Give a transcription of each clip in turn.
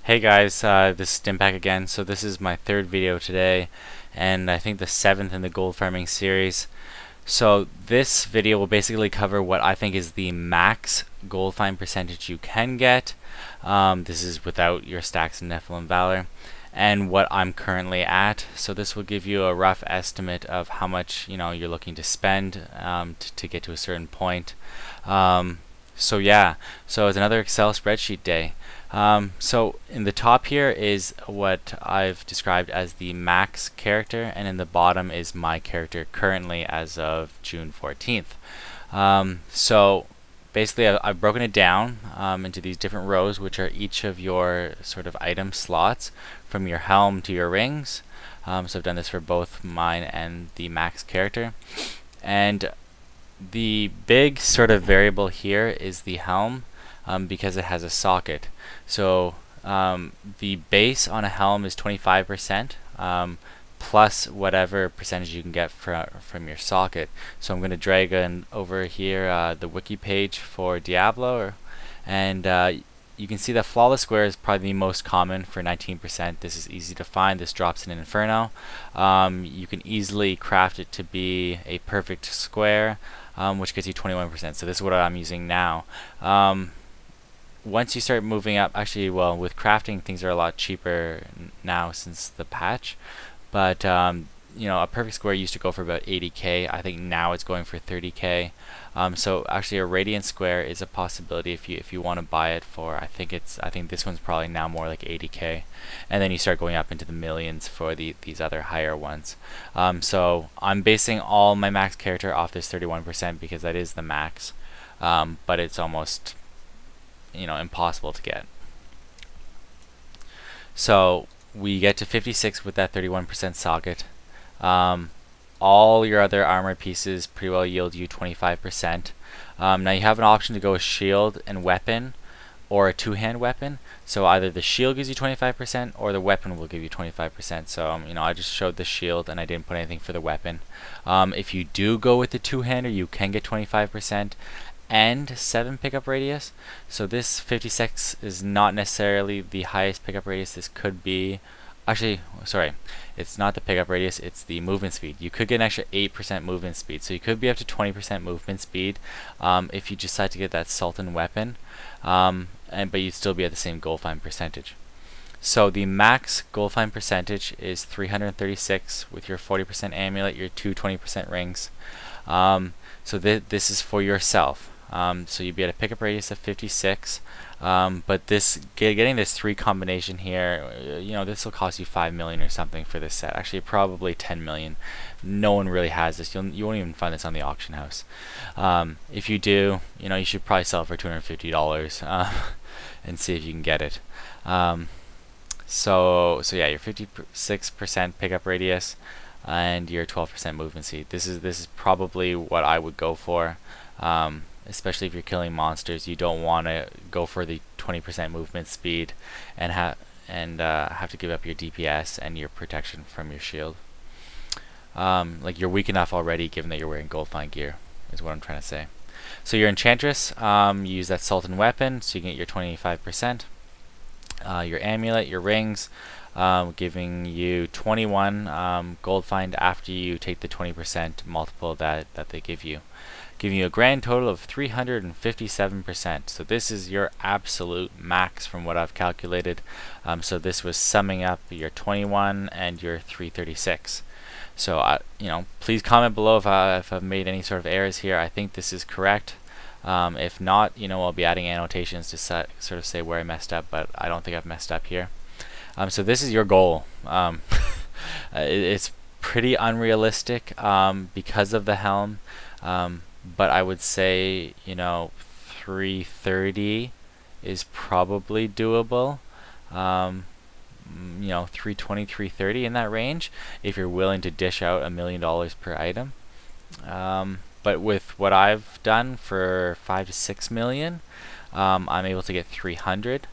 Hey guys, this is Stimpack again. So this is my third video today, and I think the seventh in the gold farming series. So this video will basically cover what I think is the max gold find percentage you can get. This is without your stacks in Nephilim Valor, and what I'm currently at. So this will give you a rough estimate of how much you're looking to spend to get to a certain point. So yeah, so it's another Excel spreadsheet day. So in the top here is what I've described as the max character, and in the bottom is my character currently as of June 14th. So basically I've broken it down into these different rows, which are each of your sort of item slots from your helm to your rings. So I've done this for both mine and the max character. And the big sort of variable here is the helm, because it has a socket. So the base on a helm is 25%, plus whatever percentage you can get from your socket. So I'm going to drag over here the wiki page for Diablo, and you can see that flawless square is probably the most common for 19%. This is easy to find. This drops in an Inferno. You can easily craft it to be a perfect square, which gets you 21%. So this is what I'm using now. Once you start moving up, actually, well, with crafting, things are a lot cheaper now since the patch. But a perfect square used to go for about 80k. I think now it's going for 30k. So actually, a radiant square is a possibility if you want to buy it for. I think this one's probably now more like 80k, and then you start going up into the millions for these other higher ones. So I'm basing all my max character off this 31% because that is the max, but it's almost impossible to get. So we get to 56 with that 31% socket. All your other armor pieces pretty well yield you 25%. Now you have an option to go with shield and weapon, or a two-hand weapon. So either the shield gives you 25% or the weapon will give you 25%. So I just showed the shield and I didn't put anything for the weapon. If you do go with the two-hander, you can get 25% and 7 pickup radius. So this 56 is not necessarily the highest pickup radius. This could be, actually, sorry, it's not the pickup radius, it's the movement speed. You could get an extra 8% movement speed, so you could be up to 20% movement speed if you decide to get that Sultan weapon, but you'd still be at the same gold find percentage. So the max gold find percentage is 336 with your 40% amulet, your two 20% rings. So this is for yourself. So you'd be at a pickup radius of 56, but getting this 3 combination here, this will cost you 5 million or something for this set. Actually, probably 10 million. No one really has this. You won't even find this on the auction house. If you do, you should probably sell it for $250 and see if you can get it. So yeah, your 56% pickup radius and your 12% movement speed. This is probably what I would go for. Especially if you're killing monsters, you don't want to go for the 20% movement speed and have to give up your DPS and your protection from your shield. Like, you're weak enough already, given that you're wearing gold find gear, is what I'm trying to say. So your Enchantress, you use that Sultan weapon, so you can get your 25%. Your amulet, your rings, giving you 21 gold find after you take the 20% multiple that they give you, giving you a grand total of 357%. So this is your absolute max from what I've calculated. So this was summing up your 21 and your 336. So please comment below if I've made any sort of errors here. I think this is correct. If not, I'll be adding annotations to sort of say where I messed up, but I don't think I've messed up here. So this is your goal. It's pretty unrealistic because of the helm. But I would say 330 is probably doable. 320, 330 in that range if you're willing to dish out $1 million per item. But with what I've done for 5 to 6 million, I'm able to get 300.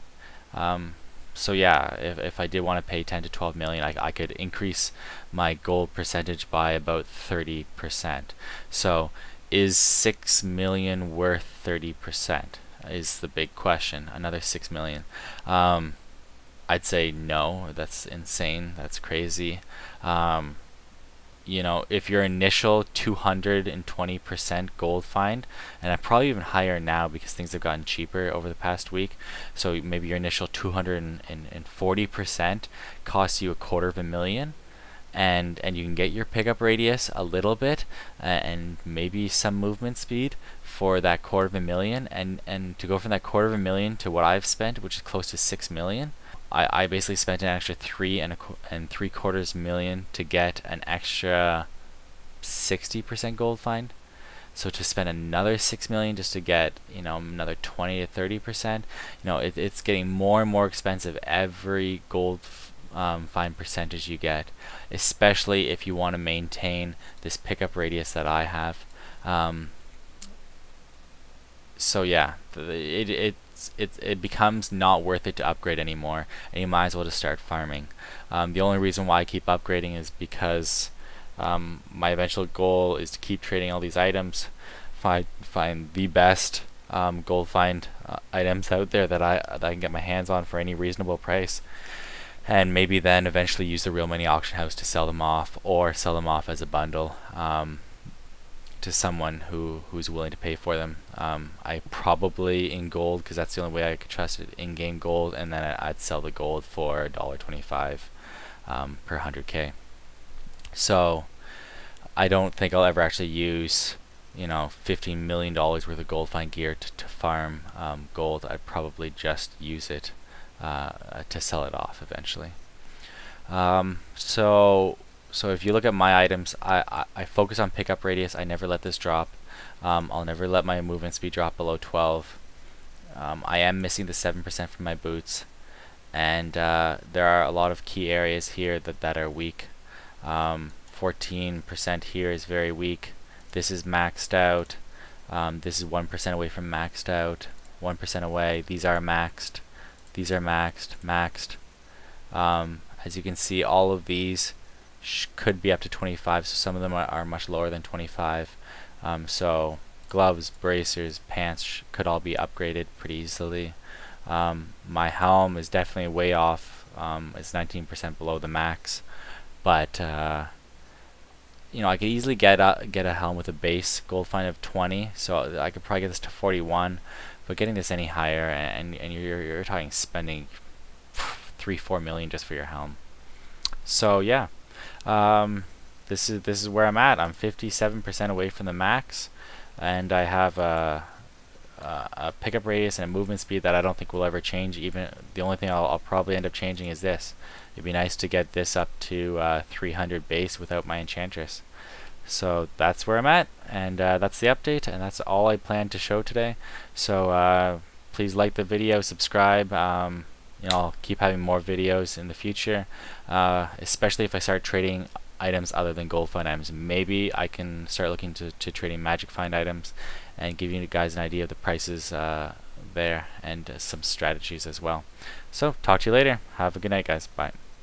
So yeah, if I did want to pay 10 to 12 million, I could increase my gold percentage by about 30%. So is 6 million worth 30%? Is the big question. Another 6 million. I'd say no, that's insane, that's crazy. You know, if your initial 220% gold find, and I'm probably even higher now because things have gotten cheaper over the past week, so maybe your initial 240% costs you $250,000, and you can get your pickup radius a little bit, and maybe some movement speed for that $250,000, and to go from that $250,000 to what I've spent, which is close to $6 million. I basically spent an extra $3.75 million to get an extra 60% gold find. So to spend another $6 million just to get, you know, another 20 to 30%, you know, it's getting more and more expensive every gold find percentage you get, especially if you want to maintain this pickup radius that I have. So yeah, it becomes not worth it to upgrade anymore, and you might as well just start farming. The only reason why I keep upgrading is because my eventual goal is to keep trading all these items, find the best gold find items out there that I can get my hands on for any reasonable price, and maybe then eventually use the real money auction house to sell them off, or sell them off as a bundle to someone who's willing to pay for them. I probably in gold, because that's the only way I could trust it, in-game gold, and then I'd sell the gold for $1.25 per 100K. So I don't think I'll ever actually use, you know, $15 million worth of gold find gear to farm gold. I'd probably just use it to sell it off eventually. So if you look at my items, I focus on pickup radius. I never let this drop. I'll never let my movement speed drop below 12. I am missing the 7% from my boots, and there are a lot of key areas here that are weak. 14% here is very weak. This is maxed out. This is 1% away from maxed out. 1% away. These are maxed. These are maxed. As you can see, all of these could be up to 25, so some of them are much lower than 25. So gloves, bracers, pants could all be upgraded pretty easily. My helm is definitely way off. It's 19% below the max, but you know, I could easily get a helm with a base gold find of 20, so I could probably get this to 41. But getting this any higher, and you're talking spending 3-4 million just for your helm. So yeah. This is where I'm at. I'm 57% away from the max, and I have a pickup radius and a movement speed that I don't think will ever change. Even the only thing I'll probably end up changing is this. It'd be nice to get this up to 300 base without my Enchantress. So that's where I'm at, and that's the update, and that's all I plan to show today. So please like the video, subscribe. You know, I'll keep having more videos in the future, especially if I start trading items other than gold find items. Maybe I can start looking to trading magic find items and give you guys an idea of the prices there, and some strategies as well. So talk to you later. Have a good night, guys. Bye.